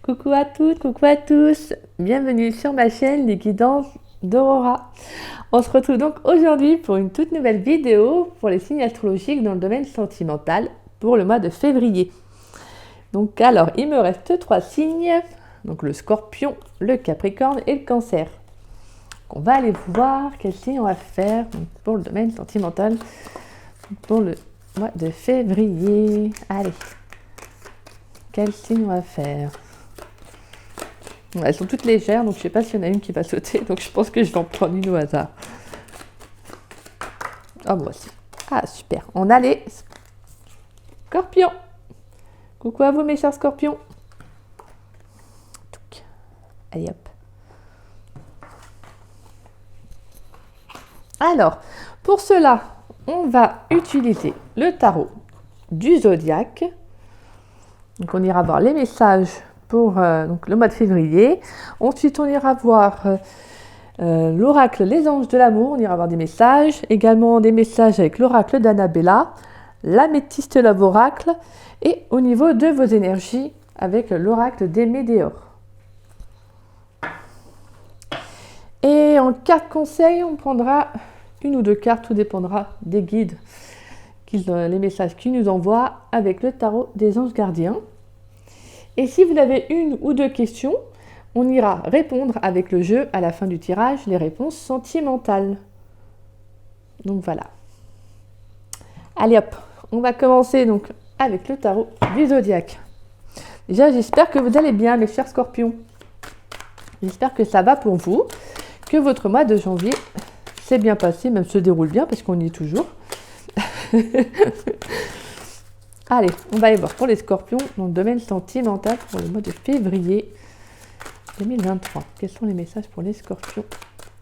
Coucou à toutes, coucou à tous, bienvenue sur ma chaîne Les Guidances d'Aurora. On se retrouve donc aujourd'hui pour une toute nouvelle vidéo pour les signes astrologiques dans le domaine sentimental pour le mois de février. Donc alors, il me reste 3 signes, donc le Scorpion, le Capricorne et le Cancer. Donc, on va aller voir quels signes on va faire pour le domaine sentimental pour le mois de février. Allez, quels signes on va faire? Elles sont toutes légères, donc je ne sais pas s'il y en a une qui va sauter, donc je pense que je vais en prendre une au hasard. Ah, moi aussi. Ah, super. On a les Scorpions. Coucou à vous, mes chers Scorpions. Allez, hop. Alors, pour cela, on va utiliser le tarot du zodiaque. Donc, on ira voir les messages pour donc le mois de février. Ensuite, on ira voir l'oracle Les Anges de l'amour. On ira voir des messages. Également des messages avec l'oracle d'Annabella, l'améthyste Love Oracle. Et au niveau de vos énergies, avec l'oracle des Météores. Et en carte conseil, on prendra une ou deux cartes, tout dépendra des guides, les messages qu'ils nous envoient avec le tarot des anges gardiens. Et si vous avez une ou deux questions, on ira répondre avec le jeu à la fin du tirage, les réponses sentimentales. Donc voilà. Allez hop, on va commencer donc avec le tarot du zodiaque. Déjà, j'espère que vous allez bien, mes chers Scorpions. J'espère que ça va pour vous, que votre mois de janvier s'est bien passé, même se déroule bien, parce qu'on y est toujours. Allez, on va aller voir pour les Scorpions dans le domaine sentimental pour le mois de février 2023. Quels sont les messages pour les Scorpions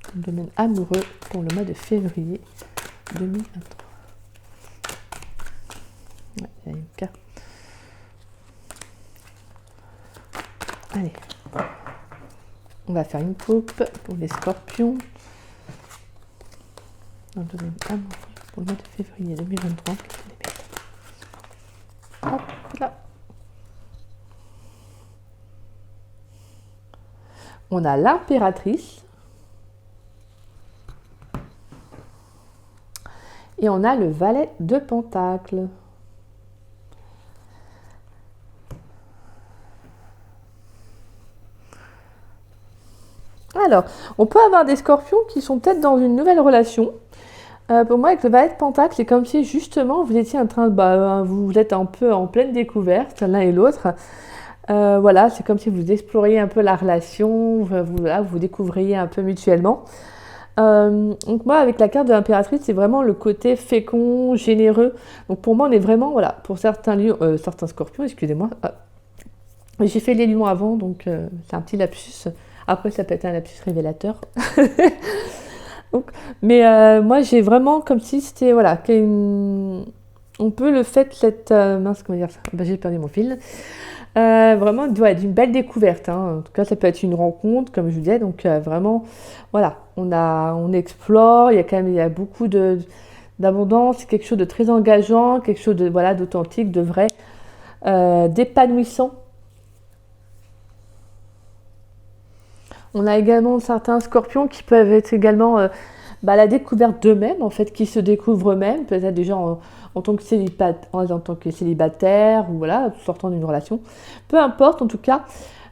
dans le domaine amoureux pour le mois de février 2023? Ouais, il y a une carte. Allez, on va faire une coupe pour les Scorpions dans le domaine amoureux pour le mois de février 2023. Hop là. On a l'impératrice et on a le valet de Pentacles. Alors, on peut avoir des Scorpions qui sont peut-être dans une nouvelle relation. Pour moi, avec le valet de Pentacle, c'est comme si justement vous étiez en train de... vous êtes un peu en pleine découverte, l'un et l'autre. Voilà, c'est comme si vous exploriez un peu la relation, vous découvriez un peu mutuellement. Donc moi, avec la carte de l'impératrice, c'est vraiment le côté fécond, généreux. Donc pour moi, on est vraiment, voilà, pour certains Scorpions, excusez-moi. J'ai fait les lions avant, donc c'est un petit lapsus. Après, ça peut être un lapsus révélateur. Donc, mais moi, j'ai vraiment comme si c'était, voilà, on peut le fait, cette... mince, comment dire ça? J'ai perdu mon fil. Vraiment, d'une belle découverte. Hein. En tout cas, ça peut être une rencontre, comme je vous disais. Donc, vraiment, voilà, on explore. Il y a beaucoup d'abondance. C'est quelque chose de très engageant, quelque chose de, voilà, d'authentique, de vrai, d'épanouissant. On a également certains Scorpions qui peuvent être également la découverte d'eux-mêmes, en fait, qui se découvrent eux-mêmes, peut-être déjà en tant que célibataire, ou voilà, sortant d'une relation. Peu importe, en tout cas,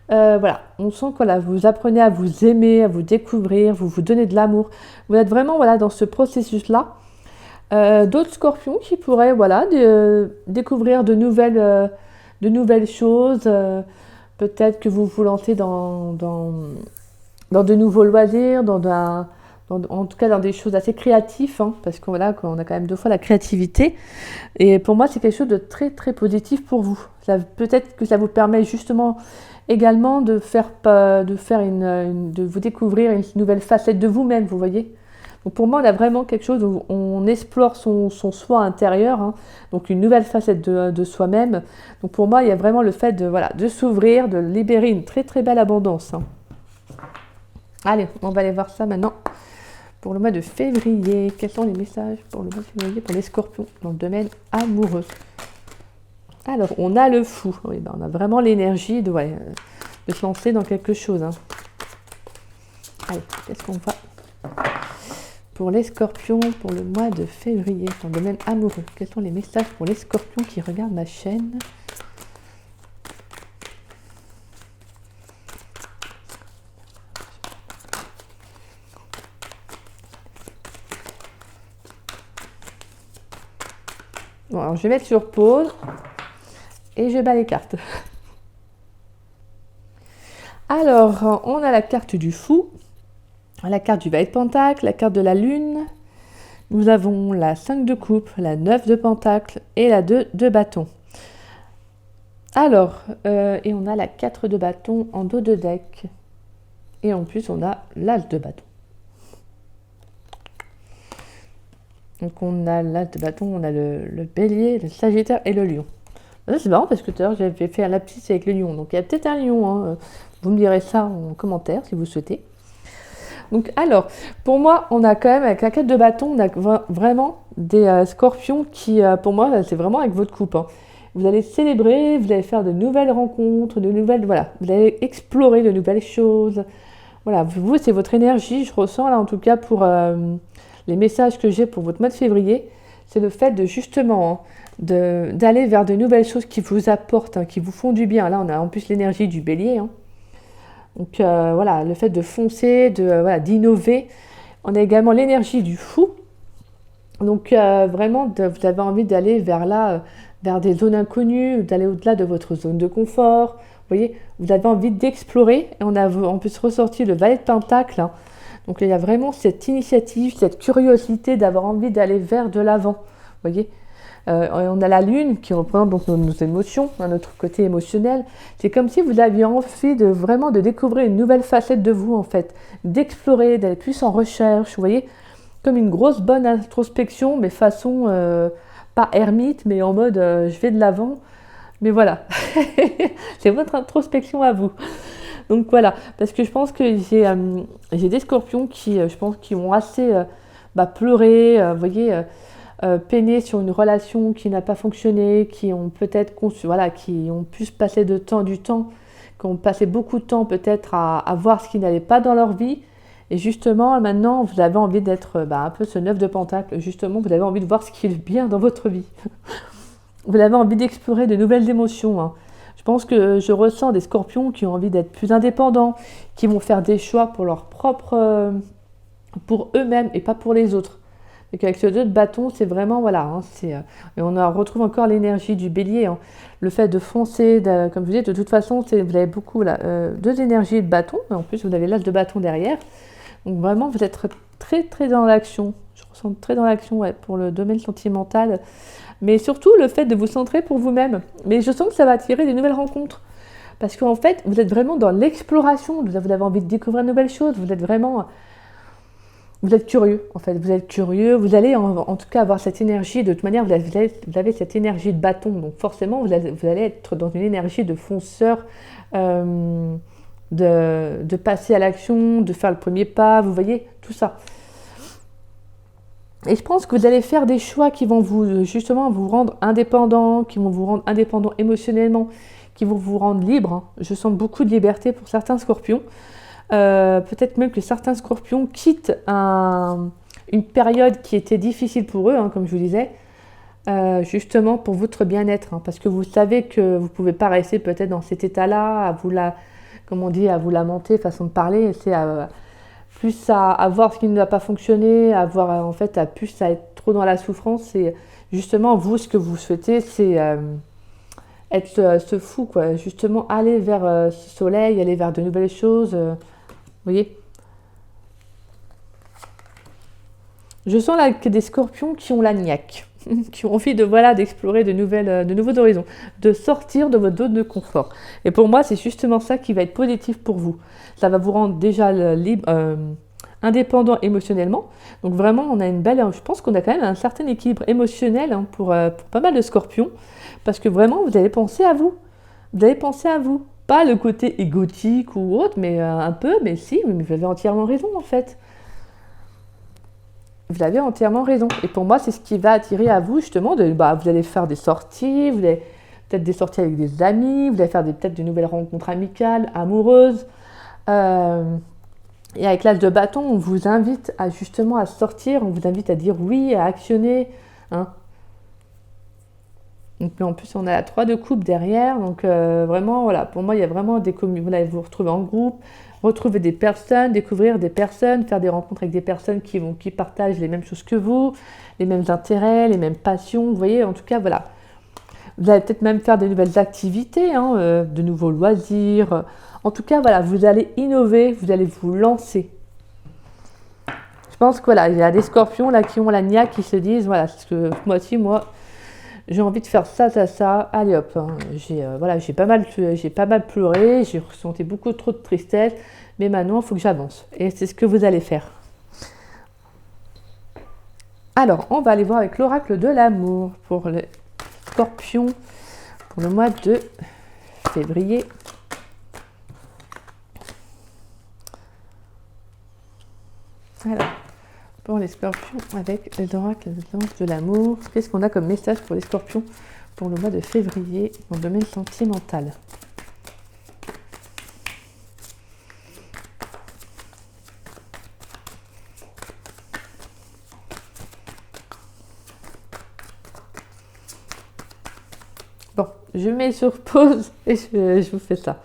voilà, on sent que voilà, vous apprenez à vous aimer, à vous découvrir, vous donnez de l'amour. Vous êtes vraiment, voilà, dans ce processus-là. D'autres Scorpions qui pourraient, voilà, découvrir de nouvelles choses. Peut-être que vous vous lancez dans de nouveaux loisirs, en tout cas dans des choses assez créatives, hein, parce qu'on a quand même 2 fois la créativité. Et pour moi, c'est quelque chose de très très positif pour vous. Peut-être que ça vous permet justement également de vous découvrir une nouvelle facette de vous-même, vous voyez. Donc pour moi, on a vraiment quelque chose où on explore son soi intérieur, hein, donc une nouvelle facette de soi-même. Donc pour moi, il y a vraiment le fait de s'ouvrir, de libérer une très très belle abondance. Hein. Allez, on va aller voir ça maintenant pour le mois de février. Quels sont les messages pour le mois de février pour les Scorpions dans le domaine amoureux? Alors, on a le fou. Oui, on a vraiment l'énergie de se lancer dans quelque chose. Hein. Allez, qu'est-ce qu'on va pour les scorpions pour le mois de février, dans le domaine amoureux? Quels sont les messages pour les scorpions qui regardent ma chaîne? Bon, alors je vais mettre sur pause et je bats les cartes. Alors, on a la carte du fou, la carte du valet de pentacle, la carte de la lune. Nous avons la 5 de coupe, la 9 de pentacle et la 2 de bâton. Alors, et on a la 4 de bâton en dos de deck. Et en plus, on a l'as de bâton. Donc on a l'as de bâton, on a le bélier, le sagittaire et le lion. C'est marrant parce que tout à l'heure j'avais fait un lapsus avec le lion. Donc il y a peut-être un lion. Hein. Vous me direz ça en commentaire si vous souhaitez. Donc alors, pour moi, on a quand même avec la 4 de bâton, on a vraiment des scorpions qui, pour moi, c'est vraiment avec votre coupe. Hein. Vous allez célébrer, vous allez faire de nouvelles rencontres, voilà, vous allez explorer de nouvelles choses. Voilà, vous, c'est votre énergie, je ressens là en tout cas pour les messages que j'ai pour votre mois de février, c'est le fait de justement d'aller vers de nouvelles choses qui vous apportent, hein, qui vous font du bien. Là, on a en plus l'énergie du bélier. Hein. Donc voilà, le fait de foncer, d'innover. On a également l'énergie du fou. Donc vraiment, vous avez envie d'aller vers des zones inconnues, d'aller au-delà de votre zone de confort. Vous voyez, vous avez envie d'explorer. Et on a en plus ressorti le valet de pentacle. Hein. Donc il y a vraiment cette initiative, cette curiosité d'avoir envie d'aller vers de l'avant. Vous voyez, on a la lune qui représente donc nos émotions, notre côté émotionnel. C'est comme si vous aviez envie de découvrir une nouvelle facette de vous en fait, d'explorer, d'aller plus en recherche. Vous voyez, comme une grosse bonne introspection, mais façon pas ermite, mais en mode je vais de l'avant. Mais voilà, c'est votre introspection à vous. Donc voilà, parce que je pense que j'ai des scorpions qui, je pense, qui ont assez pleuré, vous voyez, peiné sur une relation qui n'a pas fonctionné, qui ont peut-être qui ont pu se passer du temps, qui ont passé beaucoup de temps peut-être à voir ce qui n'allait pas dans leur vie. Et justement, maintenant, vous avez envie d'être un peu ce 9 de pentacle. Justement, vous avez envie de voir ce qui est bien dans votre vie. Vous avez envie d'explorer de nouvelles émotions. Hein. Je pense que je ressens des scorpions qui ont envie d'être plus indépendants, qui vont faire des choix pour pour eux-mêmes et pas pour les autres. Donc avec ce 2 de bâton, c'est vraiment, voilà, hein, et on retrouve encore l'énergie du bélier, hein, le fait de foncer, comme je vous dis, de toute façon, vous avez beaucoup, deux énergies de bâton, en plus vous avez l'as de bâton derrière, donc vraiment vous êtes très très dans l'action, je ressens très dans l'action pour le domaine sentimental, mais surtout le fait de vous centrer pour vous-même, mais je sens que ça va attirer des nouvelles rencontres, parce qu'en fait, vous êtes vraiment dans l'exploration, vous avez envie de découvrir de nouvelles choses, vous êtes curieux, en fait, vous êtes curieux, vous allez en tout cas avoir cette énergie, de toute manière, vous avez cette énergie de bâton, donc forcément, vous allez être dans une énergie de fonceur, de passer à l'action, de faire le premier pas, vous voyez, tout ça. Et je pense que vous allez faire des choix qui vont vous rendre indépendant, qui vont vous rendre indépendant émotionnellement, qui vont vous rendre libre. Hein. Je sens beaucoup de liberté pour certains scorpions. Peut-être même que certains scorpions quittent une période qui était difficile pour eux, hein, comme je vous disais, justement pour votre bien-être, hein, parce que vous savez que vous ne pouvez pas rester peut-être dans cet état-là, à vous lamenter, façon de parler, c'est plus à voir ce qui ne va pas fonctionner, à être trop dans la souffrance, et justement vous, ce que vous souhaitez, c'est être ce fou, quoi, justement aller vers ce soleil, aller vers de nouvelles choses, vous voyez. Je sens là que des scorpions qui ont la niaque, qui ont envie d'explorer de nouveaux horizons, de sortir de votre zone de confort. Et pour moi, c'est justement ça qui va être positif pour vous. Ça va vous rendre déjà libre, indépendant émotionnellement. Donc vraiment, je pense qu'on a quand même un certain équilibre émotionnel, hein, pour pas mal de scorpions, parce que vraiment, vous allez penser à vous. Vous allez penser à vous. Pas le côté égotique ou autre, mais un peu, mais si, mais vous avez entièrement raison en fait. Vous avez entièrement raison. Et pour moi, c'est ce qui va attirer à vous justement, vous allez faire des sorties, vous allez peut-être des sorties avec des amis, vous allez faire peut-être de nouvelles rencontres amicales, amoureuses. Et avec l'As de bâton, on vous invite à justement à sortir, on vous invite à dire oui, à actionner. Hein. Donc, en plus, on a la 3 de coupe derrière. Donc, vraiment, voilà, pour moi, il y a vraiment des communes. Vous allez vous retrouver en groupe, retrouver des personnes, découvrir des personnes, faire des rencontres avec des personnes qui partagent les mêmes choses que vous, les mêmes intérêts, les mêmes passions. Vous voyez, en tout cas, voilà. Vous allez peut-être même faire de nouvelles activités, hein, de nouveaux loisirs. En tout cas, voilà, vous allez innover, vous allez vous lancer. Je pense que voilà, il y a des scorpions là qui ont la niaque, qui se disent, voilà, ce mois-ci, moi, j'ai envie de faire ça, ça, ça. Allez hop, hein. J'ai pas mal pleuré, j'ai ressenti beaucoup trop de tristesse, mais maintenant, il faut que j'avance. Et c'est ce que vous allez faire. Alors, on va aller voir avec l'oracle de l'amour pour les scorpions pour le mois de février. Alors, pour les scorpions avec les oracles de l'amour, qu'est-ce qu'on a comme message pour les scorpions pour le mois de février dans le domaine sentimental? Bon, je mets sur pause et je vous fais ça.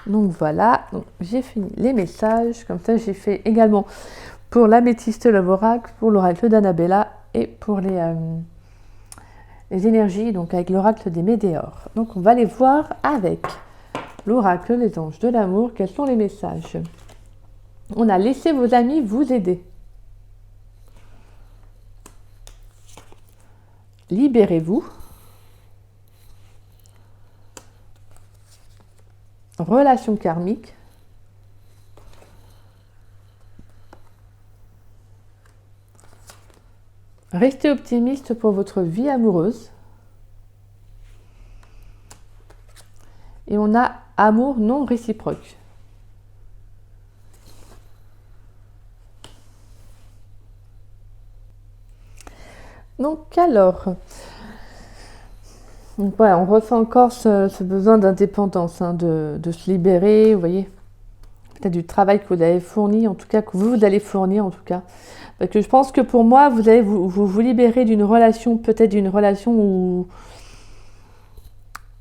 Donc voilà, donc j'ai fini les messages. Comme ça, j'ai fait également pour l'améthyste Love Oracle, pour l'oracle d'Annabella et pour les énergies, donc avec l'oracle des météores. Donc on va les voir avec l'oracle des anges de l'amour. Quels sont les messages? On a laissé vos amis vous aider. Libérez-vous. Relation karmique. Restez optimiste pour votre vie amoureuse. Et on a amour non réciproque. Donc alors, voilà, on ressent encore ce besoin d'indépendance, hein, de se libérer, vous voyez, peut-être du travail que vous avez fourni, en tout cas que vous allez fournir en tout cas. Parce que je pense que pour moi, vous allez vous libérer d'une relation, peut-être d'une relation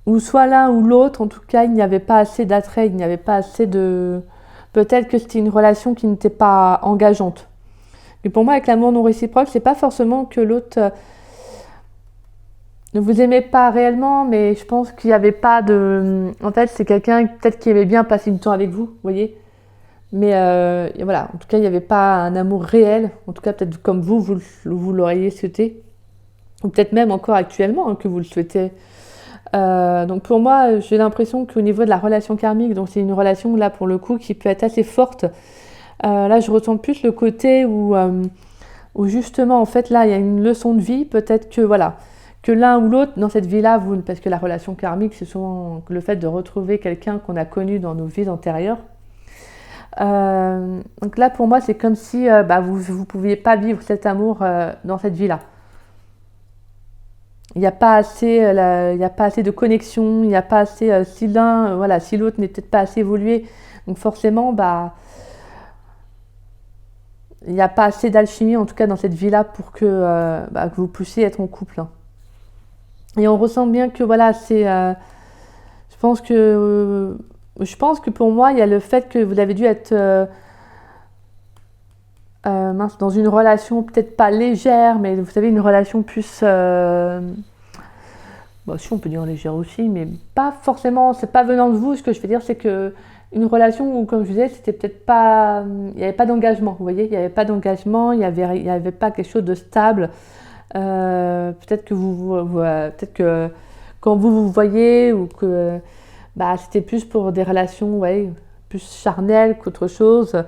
où soit l'un ou l'autre, en tout cas, il n'y avait pas assez d'attrait, il n'y avait pas assez de... Peut-être que c'était une relation qui n'était pas engageante. Et pour moi, avec l'amour non réciproque, c'est pas forcément que l'autre ne vous aimait pas réellement, mais je pense qu'il n'y avait pas de... En fait, c'est quelqu'un peut-être qui aimait bien passer du temps avec vous, vous voyez. Mais voilà, en tout cas, il n'y avait pas un amour réel. En tout cas, peut-être comme vous l'auriez souhaité. Ou peut-être même encore actuellement, hein, que vous le souhaitez. Donc pour moi, j'ai l'impression qu'au niveau de la relation karmique, donc c'est une relation là pour le coup qui peut être assez forte. Là, je ressens plus le côté où justement, en fait, là, il y a une leçon de vie. Peut-être que voilà, que l'un ou l'autre dans cette vie-là, parce que la relation karmique, c'est souvent le fait de retrouver quelqu'un qu'on a connu dans nos vies antérieures. Donc là, pour moi, c'est comme si vous ne pouviez pas vivre cet amour dans cette vie-là. Il n'y a pas assez, de connexion, il n'y a pas assez, si l'un, si l'autre n'est peut-être pas assez évolué, donc forcément, il n'y a pas assez d'alchimie, en tout cas dans cette vie-là, pour que vous puissiez être en couple. Hein. Et on ressent bien que voilà, c'est, je pense que pour moi, il y a le fait que vous avez dû être dans une relation peut-être pas légère, mais vous savez, une relation plus... si on peut dire légère aussi, mais pas forcément, c'est pas venant de vous. Ce que je veux dire, c'est que une relation où, comme je disais, c'était peut-être pas... Il n'y avait pas d'engagement, vous voyez, il n'y avait pas d'engagement, il y avait pas quelque chose de stable. Peut-être que peut-être que quand vous voyez, ou que c'était plus pour des relations plus charnelles qu'autre chose.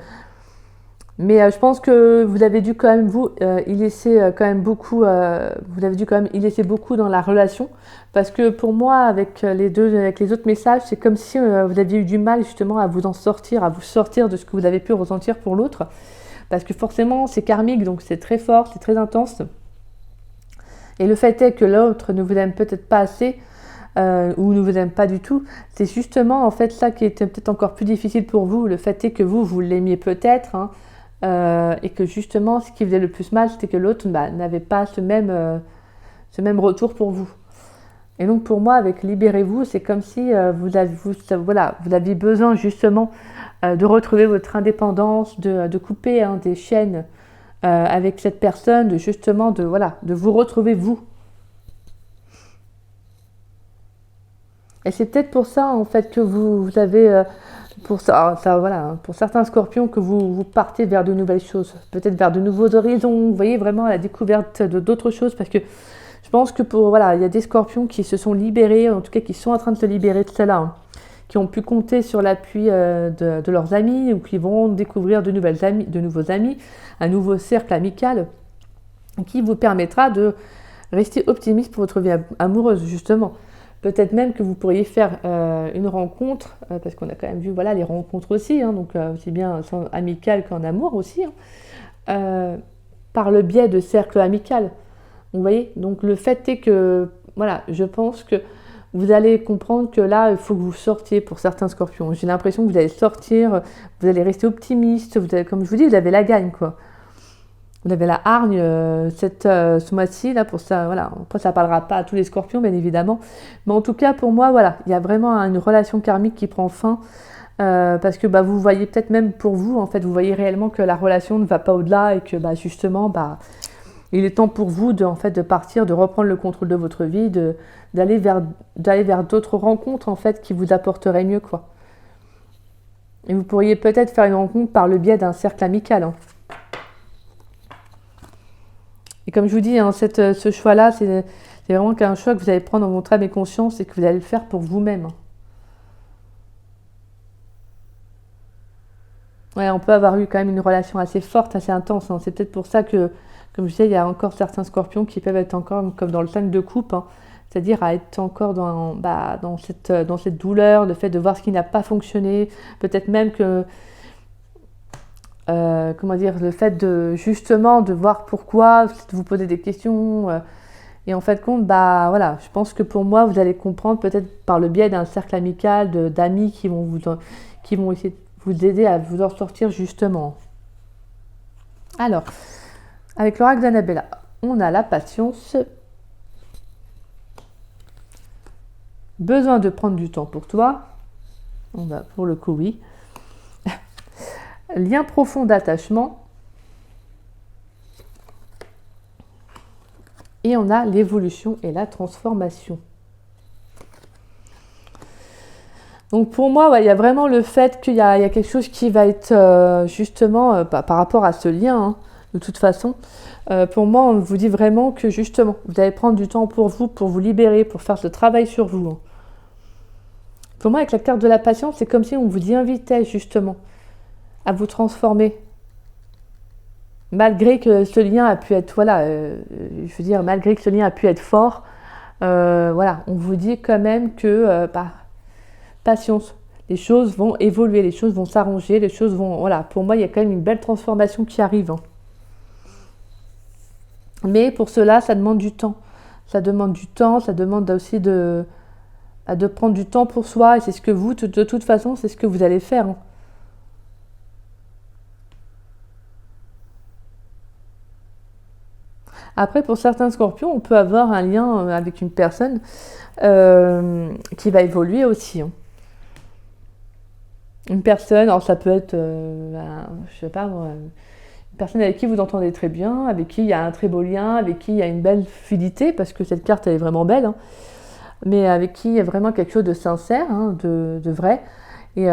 Mais je pense que vous avez dû quand même y laisser quand même beaucoup. Vous avez dû quand même y laisser beaucoup dans la relation, parce que pour moi, avec les autres messages, c'est comme si vous aviez eu du mal justement à vous sortir de ce que vous avez pu ressentir pour l'autre, parce que forcément c'est karmique, donc c'est très fort, c'est très intense. Et le fait est que l'autre ne vous aime peut-être pas assez, ou ne vous aime pas du tout, c'est justement en fait ça qui était peut-être encore plus difficile pour vous. Le fait est que vous l'aimiez peut-être, hein, et que justement ce qui faisait le plus mal, c'était que l'autre n'avait pas ce même retour pour vous. Et donc pour moi, avec Libérez-vous, c'est comme si vous aviez besoin justement de retrouver votre indépendance, de couper des chaînes avec cette personne, de vous retrouver vous. Et c'est peut-être pour ça en fait que vous avez, pour certains scorpions, que vous partez vers de nouvelles choses, peut-être vers de nouveaux horizons, vous voyez, vraiment à la découverte d'autres choses, parce que je pense que il y a des scorpions qui se sont libérés, en tout cas qui sont en train de se libérer de cela, hein, qui ont pu compter sur l'appui de leurs amis, ou qui vont découvrir de nouveaux amis, un nouveau cercle amical, qui vous permettra de rester optimiste pour votre vie amoureuse, justement. Peut-être même que vous pourriez faire une rencontre, parce qu'on a quand même vu les rencontres aussi, hein, donc aussi bien amical qu'en amour aussi, hein, par le biais de cercles amicaux. Vous voyez, donc le fait est que, je pense que vous allez comprendre que là, il faut que vous sortiez pour certains scorpions. J'ai l'impression que vous allez sortir, vous allez rester optimiste, comme je vous dis, vous avez la gagne, quoi. Vous avez la hargne ce mois-ci, là, pour ça, voilà. Après, ça ne parlera pas à tous les scorpions, bien évidemment. Mais en tout cas, pour moi, il y a vraiment une relation karmique qui prend fin. Parce que vous voyez peut-être même pour vous, en fait, vous voyez réellement que la relation ne va pas au-delà et que justement, il est temps pour vous de partir, de reprendre le contrôle de votre vie, d'aller vers d'autres rencontres en fait qui vous apporteraient mieux, quoi. Et vous pourriez peut-être faire une rencontre par le biais d'un cercle amical, hein. Et comme je vous dis, hein, ce choix-là, c'est vraiment un choix que vous allez prendre dans votre âme et conscience et que vous allez le faire pour vous-même, hein. Ouais, on peut avoir eu quand même une relation assez forte, assez intense, hein. C'est peut-être pour ça que, comme je disais, il y a encore certains scorpions qui peuvent être encore comme dans le 5 de coupe, hein, c'est-à-dire à être encore dans cette douleur, le fait de voir ce qui n'a pas fonctionné, peut-être même que, le fait de voir pourquoi, de vous poser des questions, et en fait compte, je pense que pour moi, vous allez comprendre peut-être par le biais d'un cercle amical, d'amis qui vont essayer de vous aider à vous en sortir justement. Alors, avec l'oracle d'Annabella, on a la patience. Besoin de prendre du temps pour toi. On va pour le coup, oui. Lien profond d'attachement. Et on a l'évolution et la transformation. Donc pour moi, il y a vraiment le fait qu'il y a quelque chose qui va être justement par rapport à ce lien, hein, de toute façon. Pour moi, on vous dit vraiment que justement, vous allez prendre du temps pour vous libérer, pour faire ce travail sur vous, hein. Pour moi, avec la carte de la patience, c'est comme si on vous y invitait justement à vous transformer. Malgré que ce lien a pu être, malgré que ce lien a pu être fort, on vous dit quand même que, patience, les choses vont évoluer, les choses vont s'arranger, les choses vont, pour moi, il y a quand même une belle transformation qui arrive, hein. Mais pour cela, ça demande du temps. Ça demande du temps, ça demande aussi de prendre du temps pour soi, et c'est ce que vous, de toute façon, c'est ce que vous allez faire, hein. Après, pour certains scorpions, on peut avoir un lien avec une personne qui va évoluer aussi, hein. Une personne, alors ça peut être, je sais pas moi, une personne avec qui vous entendez très bien, avec qui il y a un très beau lien, avec qui il y a une belle fluidité, parce que cette carte elle est vraiment belle, hein, mais avec qui il y a vraiment quelque chose de sincère, hein, de vrai. Et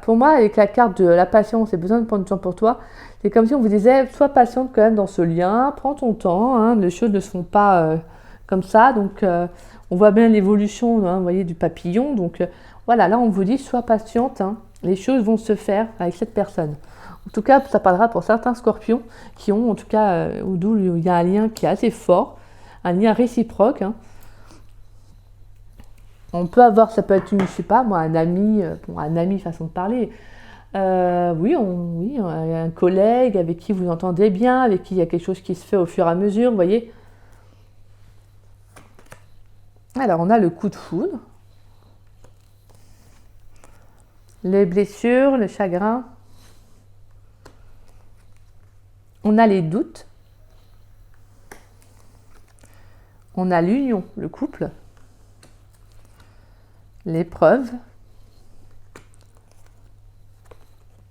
pour moi, avec la carte de la patience et besoin de prendre du temps pour toi, c'est comme si on vous disait, sois patiente quand même dans ce lien, prends ton temps, hein, les choses ne se font pas comme ça, donc on voit bien l'évolution, hein, vous voyez, du papillon, donc là on vous dit, sois patiente, hein, les choses vont se faire avec cette personne. En tout cas, ça parlera pour certains scorpions qui ont, en tout cas, d'où il y a un lien qui est assez fort, un lien réciproque, hein. On peut avoir, ça peut être un ami, façon de parler. Un collègue avec qui vous entendez bien, avec qui il y a quelque chose qui se fait au fur et à mesure, vous voyez. Alors, on a le coup de foudre, les blessures, le chagrin. On a les doutes. On a l'union, le couple. L'épreuve.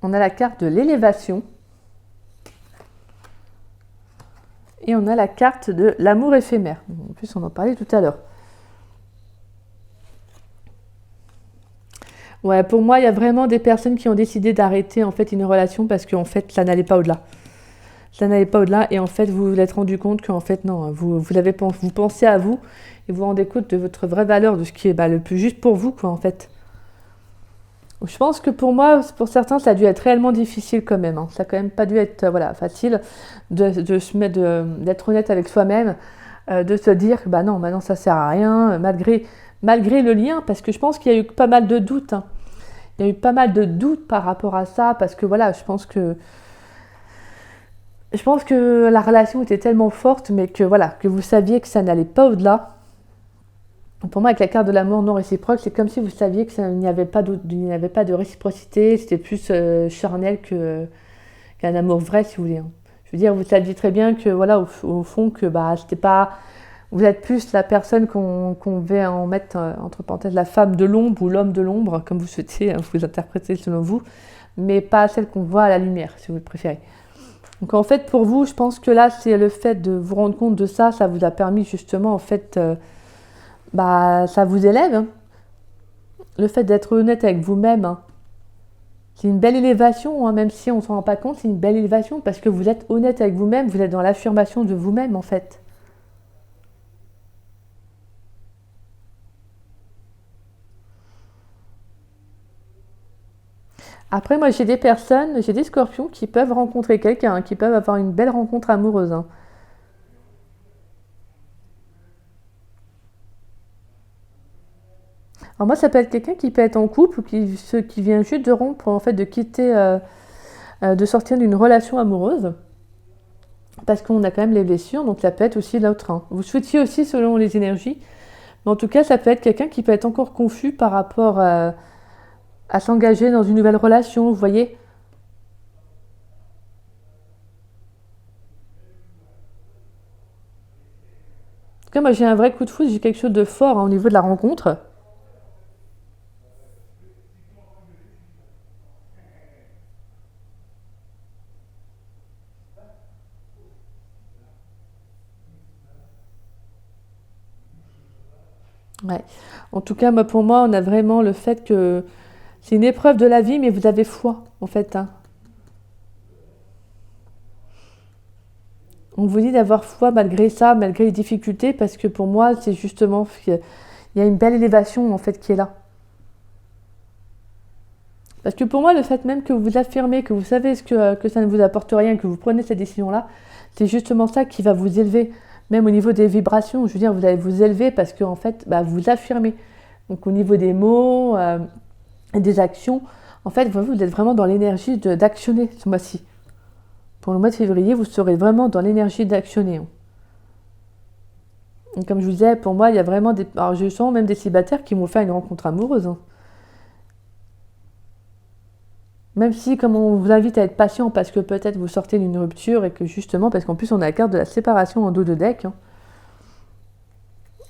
On a la carte de l'élévation. Et on a la carte de l'amour éphémère. En plus, on en parlait tout à l'heure. Ouais, pour moi, il y a vraiment des personnes qui ont décidé d'arrêter en fait une relation parce qu'en fait, ça n'allait pas au-delà. Ça n'allait pas au-delà et en fait, vous vous êtes rendu compte qu'en fait, non, vous pensez à vous et vous vous rendez compte de votre vraie valeur, de ce qui est le plus juste pour vous, quoi, en fait. Je pense que pour moi, pour certains, ça a dû être réellement difficile quand même. Hein. Ça n'a quand même pas dû être facile d'être honnête avec soi-même, de se dire que non, maintenant ça sert à rien, malgré le lien, parce que je pense qu'il y a eu pas mal de doutes. Hein. Il y a eu pas mal de doutes par rapport à ça, parce que voilà, je pense que la relation était tellement forte, mais que vous saviez que ça n'allait pas au-delà. Pour moi, avec la carte de l'amour non réciproque, c'est comme si vous saviez qu'il n'y avait pas de réciprocité, c'était plus charnel qu'un amour vrai, si vous voulez. Hein. Je veux dire, vous saviez très bien que, voilà, au fond, que c'était pas. Vous êtes plus la personne qu'on veut en mettre, entre parenthèses, la femme de l'ombre ou l'homme de l'ombre, comme vous souhaitez, hein, vous interprétez selon vous, mais pas celle qu'on voit à la lumière, si vous le préférez. Donc en fait, pour vous, je pense que là, c'est le fait de vous rendre compte de ça, ça vous a permis justement, en fait, ça vous élève. Hein. Le fait d'être honnête avec vous-même, hein. C'est une belle élévation, hein, même si on ne s'en rend pas compte, c'est une belle élévation parce que vous êtes honnête avec vous-même, vous êtes dans l'affirmation de vous-même, en fait. Après, moi, j'ai des scorpions qui peuvent rencontrer quelqu'un, hein, qui peuvent avoir une belle rencontre amoureuse. Hein. Alors moi, ça peut être quelqu'un qui peut être en couple ou qui vient juste de rompre, en fait, de quitter, de sortir d'une relation amoureuse. Parce qu'on a quand même les blessures, donc ça peut être aussi l'autre. Hein. Vous switchez aussi selon les énergies. Mais en tout cas, ça peut être quelqu'un qui peut être encore confus par rapport à s'engager dans une nouvelle relation, vous voyez. En tout cas, moi j'ai un vrai coup de foudre, j'ai quelque chose de fort, hein, au niveau de la rencontre. Ouais. En tout cas, pour moi, on a vraiment le fait que c'est une épreuve de la vie, mais vous avez foi, en fait. Hein. On vous dit d'avoir foi malgré ça, malgré les difficultés, parce que pour moi, c'est justement qu'il y a une belle élévation, en fait, qui est là. Parce que pour moi, le fait même que vous affirmez, que vous savez que ça ne vous apporte rien, que vous prenez cette décision-là, c'est justement ça qui va vous élever, même au niveau des vibrations. Je veux dire, vous allez vous élever parce que en fait, vous affirmez. Donc au niveau des mots et des actions, en fait, vous êtes vraiment dans l'énergie d'actionner ce mois-ci. Pour le mois de février, vous serez vraiment dans l'énergie d'actionner. Et comme je vous disais, pour moi, il y a vraiment des... Alors je sens même des célibataires qui m'ont fait une rencontre amoureuse. Hein. Même si, comme on vous invite à être patient parce que peut-être vous sortez d'une rupture et que justement, parce qu'en plus on a la carte de la séparation en dos de deck, hein,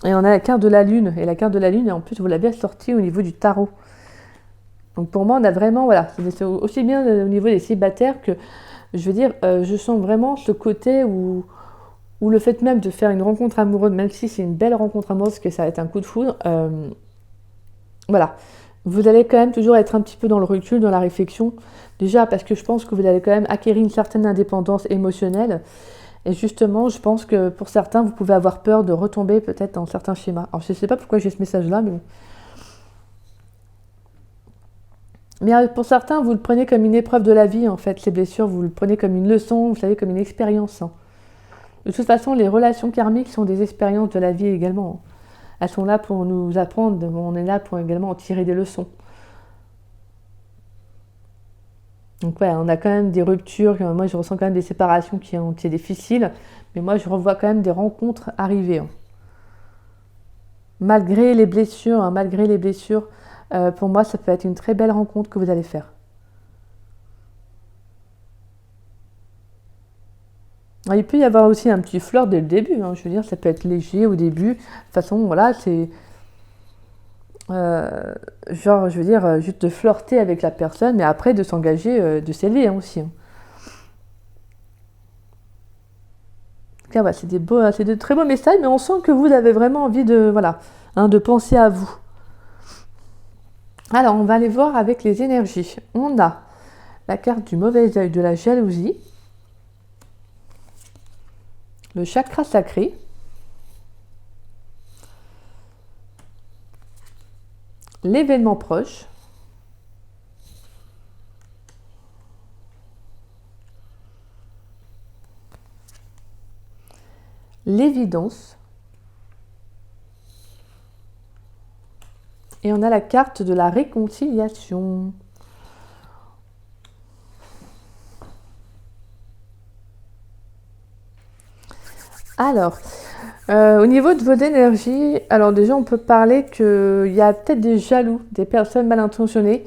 et on a la carte de la lune, et la carte de la lune, et en plus vous l'avez sortie au niveau du tarot. Donc pour moi, on a vraiment, voilà, c'est aussi bien au niveau des célibataires que, je veux dire, je sens vraiment ce côté où le fait même de faire une rencontre amoureuse, même si c'est une belle rencontre amoureuse, que ça va être un coup de foudre, voilà. Vous allez quand même toujours être un petit peu dans le recul, dans la réflexion. Déjà parce que je pense que vous allez quand même acquérir une certaine indépendance émotionnelle. Et justement, je pense que pour certains, vous pouvez avoir peur de retomber peut-être dans certains schémas. Alors je ne sais pas pourquoi j'ai ce message-là, mais bon. Mais pour certains, vous le prenez comme une épreuve de la vie, en fait. Ces blessures, vous le prenez comme une leçon, vous savez, comme une expérience. Hein. De toute façon, les relations karmiques sont des expériences de la vie également. Hein. Elles sont là pour nous apprendre, on est là pour également en tirer des leçons. Donc ouais, on a quand même des ruptures, moi je ressens quand même des séparations qui ont été difficiles, mais moi je revois quand même des rencontres arriver. Hein. malgré les blessures, hein, pour moi, ça peut être une très belle rencontre que vous allez faire. Il peut y avoir aussi un petit flirt dès le début, hein, je veux dire, ça peut être léger au début. De toute façon, voilà, c'est genre, je veux dire, juste de flirter avec la personne, mais après de s'engager, de s'élever hein, aussi. Hein. En tout cas, ouais, c'est de très beaux messages, mais on sent que vous avez vraiment envie de, voilà, hein, de penser à vous. Alors, on va aller voir avec les énergies. On a la carte du mauvais œil, de la jalousie, le chakra sacré, l'événement proche, l'évidence, et on a la carte de la réconciliation. Alors, au niveau de vos énergies, alors déjà on peut parler qu'il y a peut-être des jaloux, des personnes mal intentionnées,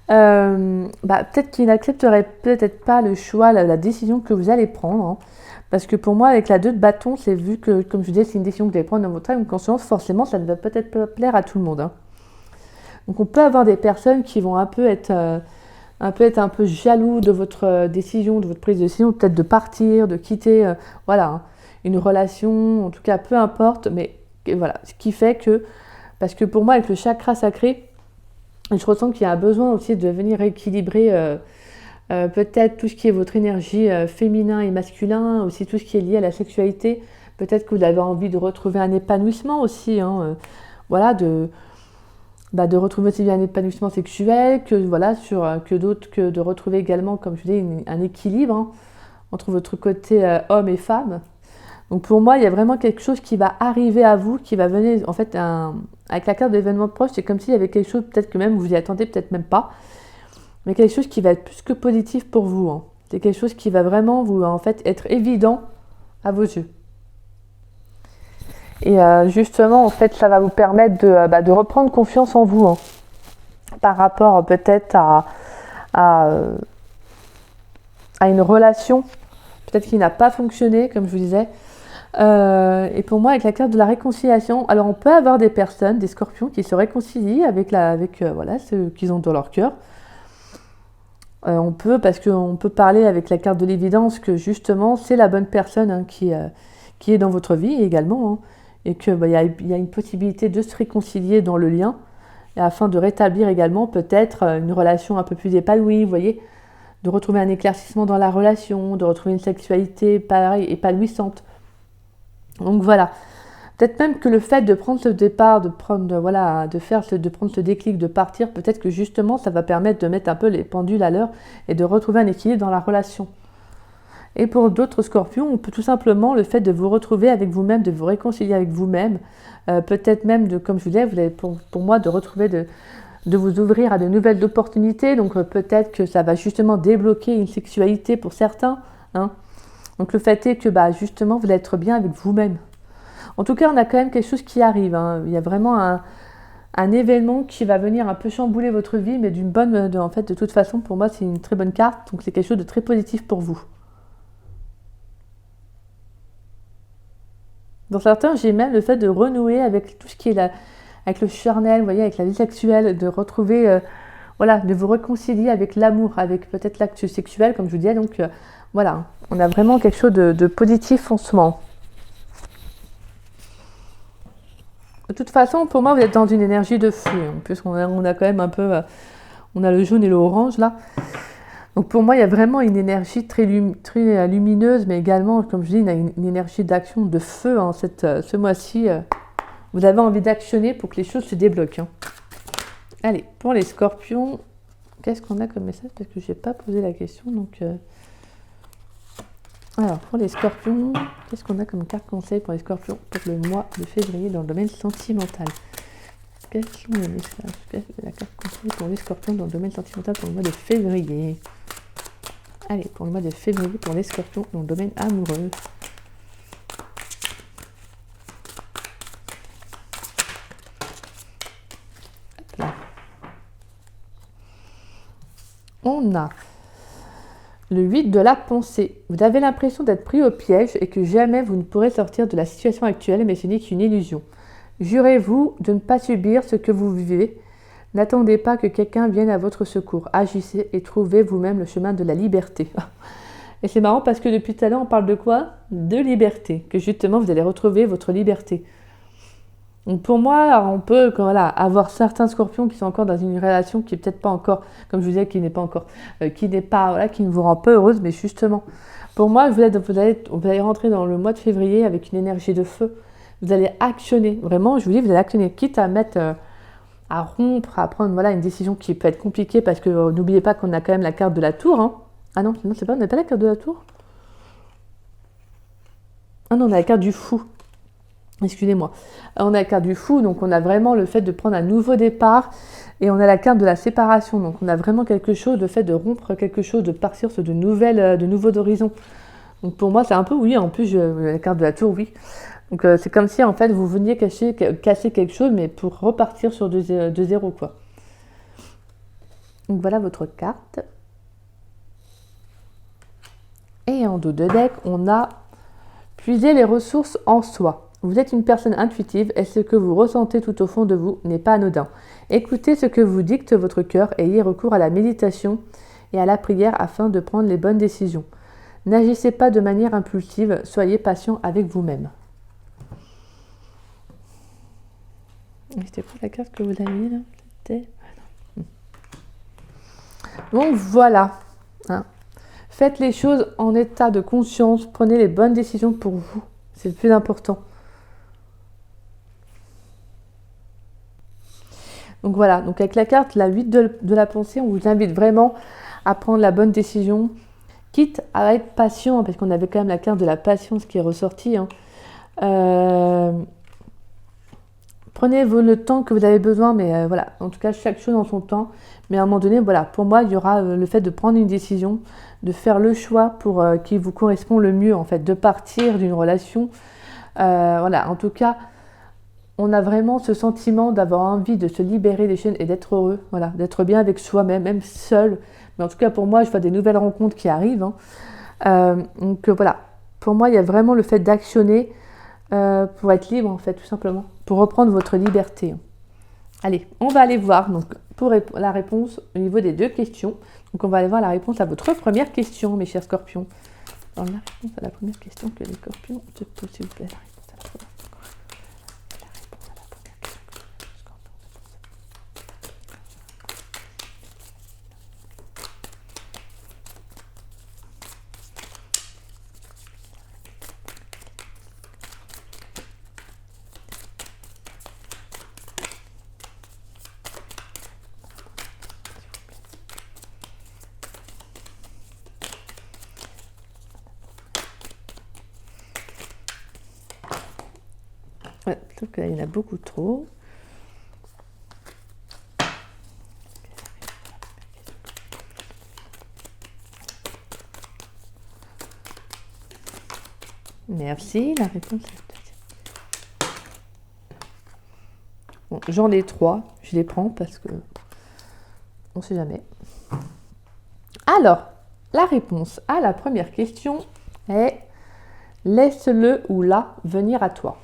peut-être qui n'accepteraient peut-être pas le choix, la décision que vous allez prendre. Hein. Parce que pour moi, avec la 2 de bâton, c'est vu que, comme je vous disais, c'est une décision que vous allez prendre dans votre âme conscience, forcément, ça ne va peut-être pas plaire à tout le monde. Hein. Donc on peut avoir des personnes qui vont un peu être un peu jaloux de votre décision, de votre prise de décision, peut-être de partir, de quitter, voilà, hein, une relation, en tout cas, peu importe, mais voilà, ce qui fait que, parce que pour moi, avec le chakra sacré, je ressens qu'il y a un besoin aussi de venir équilibrer peut-être tout ce qui est votre énergie féminin et masculin, aussi tout ce qui est lié à la sexualité. Peut-être que vous avez envie de retrouver un épanouissement aussi, hein, voilà, de retrouver aussi un épanouissement sexuel, que voilà, que de retrouver également, comme je dis, un équilibre hein, entre votre côté homme et femme. Donc pour moi, il y a vraiment quelque chose qui va arriver à vous, qui va venir, en fait, avec la carte d'événement proche, c'est comme s'il y avait quelque chose, peut-être que même vous y attendez, peut-être même pas, mais quelque chose qui va être plus que positif pour vous. Hein. C'est quelque chose qui va vraiment vous, en fait, être évident à vos yeux. Et justement, en fait, ça va vous permettre de reprendre confiance en vous, hein, par rapport peut-être à une relation, peut-être qui n'a pas fonctionné, comme je vous disais. Et pour moi, avec la carte de la réconciliation, alors on peut avoir des personnes, des scorpions, qui se réconcilient avec voilà, ce qu'ils ont dans leur cœur. Parce qu'on peut parler avec la carte de l'évidence que justement, c'est la bonne personne hein, qui est dans votre vie également. Hein, et qu'il y a une possibilité de se réconcilier dans le lien, et afin de rétablir également peut-être une relation un peu plus épanouie, vous voyez, de retrouver un éclaircissement dans la relation, de retrouver une sexualité pareil, épanouissante. Donc voilà, peut-être même que le fait de prendre ce départ, de prendre ce déclic, de partir, peut-être que justement ça va permettre de mettre un peu les pendules à l'heure et de retrouver un équilibre dans la relation. Et pour d'autres scorpions, on peut tout simplement le fait de vous retrouver avec vous-même, de vous réconcilier avec vous-même, peut-être même, comme je vous disais, vous allez pour moi, de retrouver, de vous ouvrir à de nouvelles opportunités. Donc peut-être que ça va justement débloquer une sexualité pour certains. Hein. Donc le fait est que justement, vous allez être bien avec vous-même. En tout cas, on a quand même quelque chose qui arrive. Hein. Il y a vraiment un événement qui va venir un peu chambouler votre vie, mais de toute façon, pour moi, c'est une très bonne carte. Donc c'est quelque chose de très positif pour vous. Dans certains, j'ai même le fait de renouer avec tout ce qui est avec le charnel, vous voyez, avec la vie sexuelle, de retrouver, de vous réconcilier avec l'amour, avec peut-être l'acte sexuel, comme je vous disais. Donc voilà, on a vraiment quelque chose de positif en ce moment. De toute façon, pour moi, vous êtes dans une énergie de feu. En plus, on a quand même un peu, on a le jaune et l'orange là. Donc pour moi, il y a vraiment une énergie très lumineuse, mais également, comme je dis, une énergie d'action, de feu. Hein, ce mois-ci, vous avez envie d'actionner pour que les choses se débloquent. Hein. Allez, pour les scorpions, qu'est-ce qu'on a comme message? Parce que je n'ai pas posé la question. Donc, alors, pour les scorpions, qu'est-ce qu'on a comme carte conseil pour les scorpions pour le mois de février dans le domaine sentimental? Quels sont les messages? Quelle est la carte conseil pour les scorpions dans le domaine sentimental pour le mois de février? Allez, pour le mois de février, pour les scorpions dans le domaine amoureux. On a le 8 de la pensée. Vous avez l'impression d'être pris au piège et que jamais vous ne pourrez sortir de la situation actuelle, mais ce n'est qu'une illusion. Jurez-vous de ne pas subir ce que vous vivez. N'attendez pas que quelqu'un vienne à votre secours. Agissez et trouvez vous-même le chemin de la liberté. Et c'est marrant parce que depuis tout à l'heure, on parle de quoi? De liberté. Que justement, vous allez retrouver votre liberté. Donc pour moi, on peut voilà, avoir certains scorpions qui sont encore dans une relation qui est peut-être pas encore, comme je vous disais, qui n'est pas encore, qui ne vous rend pas heureuse, mais justement, pour moi, vous allez rentrer dans le mois de février avec une énergie de feu. Vous allez actionner, vraiment, je vous dis, vous allez actionner, quitte à mettre, à rompre, à prendre voilà, une décision qui peut être compliquée, parce que n'oubliez pas qu'on a quand même la carte de la tour. Hein. Ah non, c'est pas, on n'a pas la carte de la tour? Ah non, on a la carte du fou. Excusez-moi. On a la carte du fou, donc on a vraiment le fait de prendre un nouveau départ et on a la carte de la séparation. Donc on a vraiment quelque chose, le fait de rompre quelque chose, de partir sur de nouveaux horizons. Donc pour moi, c'est un peu, oui, en plus, la carte de la tour, oui. Donc c'est comme si en fait vous veniez casser quelque chose, mais pour repartir sur de zéro, quoi. Donc voilà votre carte. Et en dos de deck, on a puiser les ressources en soi. Vous êtes une personne intuitive et ce que vous ressentez tout au fond de vous n'est pas anodin. Écoutez ce que vous dicte votre cœur et ayez recours à la méditation et à la prière afin de prendre les bonnes décisions. N'agissez pas de manière impulsive, soyez patient avec vous-même. C'était quoi la carte que vous avez mis là? Donc voilà. Hein. Faites les choses en état de conscience, prenez les bonnes décisions pour vous. C'est le plus important. Donc voilà, donc avec la carte, la 8 de la pensée, on vous invite vraiment à prendre la bonne décision, quitte à être patient, parce qu'on avait quand même la carte de la patience qui est ressortie. Hein. Prenez le temps que vous avez besoin, mais voilà, en tout cas, chaque chose en son temps. Mais à un moment donné, voilà, pour moi, il y aura le fait de prendre une décision, de faire le choix pour qui vous correspond le mieux, en fait, de partir d'une relation. Voilà, en tout cas, on a vraiment ce sentiment d'avoir envie de se libérer des chaînes et d'être heureux, voilà, d'être bien avec soi-même, même seul. Mais en tout cas, pour moi, je vois des nouvelles rencontres qui arrivent. Hein. Donc voilà, pour moi, il y a vraiment le fait d'actionner pour être libre, en fait, tout simplement, pour reprendre votre liberté. Allez, on va aller voir donc, pour la réponse au niveau des deux questions. Donc, on va aller voir la réponse à votre première question, mes chers scorpions. Alors, la réponse à la première question que les scorpions se posent, s'il vous plaît. Ouais, je trouve qu'il y en a beaucoup trop. Merci, la réponse est... Bon, j'en ai 3, je les prends parce que on ne sait jamais. Alors, la réponse à la première question est « Laisse-le ou la venir à toi ».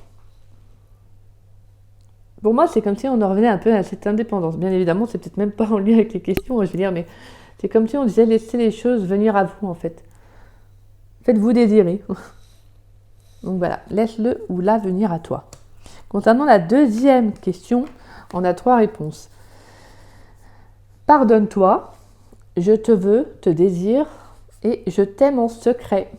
Pour moi, c'est comme si on en revenait un peu à cette indépendance. Bien évidemment, c'est peut-être même pas en lien avec les questions, je veux dire, mais c'est comme si on disait laissez les choses venir à vous, en fait. Faites-vous désirer. Donc voilà, laisse-le ou la venir à toi. Concernant la deuxième question, on a 3 réponses. Pardonne-toi, je te veux, te désire et je t'aime en secret.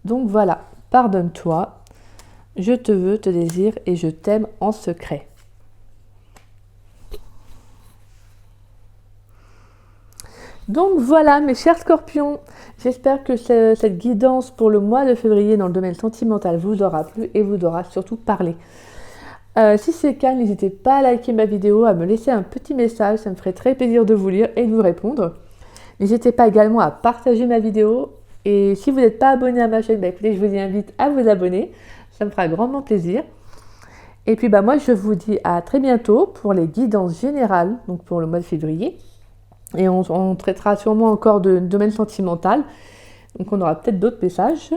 Donc voilà, pardonne-toi, je te veux, te désire et je t'aime en secret. Donc voilà mes chers scorpions, j'espère que cette guidance pour le mois de février dans le domaine sentimental vous aura plu et vous aura surtout parlé. Si c'est le cas, n'hésitez pas à liker ma vidéo, à me laisser un petit message, ça me ferait très plaisir de vous lire et de vous répondre. N'hésitez pas également à partager ma vidéo. Et si vous n'êtes pas abonné à ma chaîne, écoutez, je vous invite à vous abonner. Ça me fera grandement plaisir. Et puis moi je vous dis à très bientôt pour les guidances générales, donc pour le mois de février. Et on traitera sûrement encore de domaine sentimental. Donc on aura peut-être d'autres messages.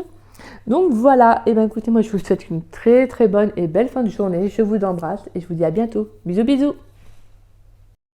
Donc voilà, et écoutez, moi je vous souhaite une très très bonne et belle fin de journée. Je vous embrasse et je vous dis à bientôt. Bisous bisous.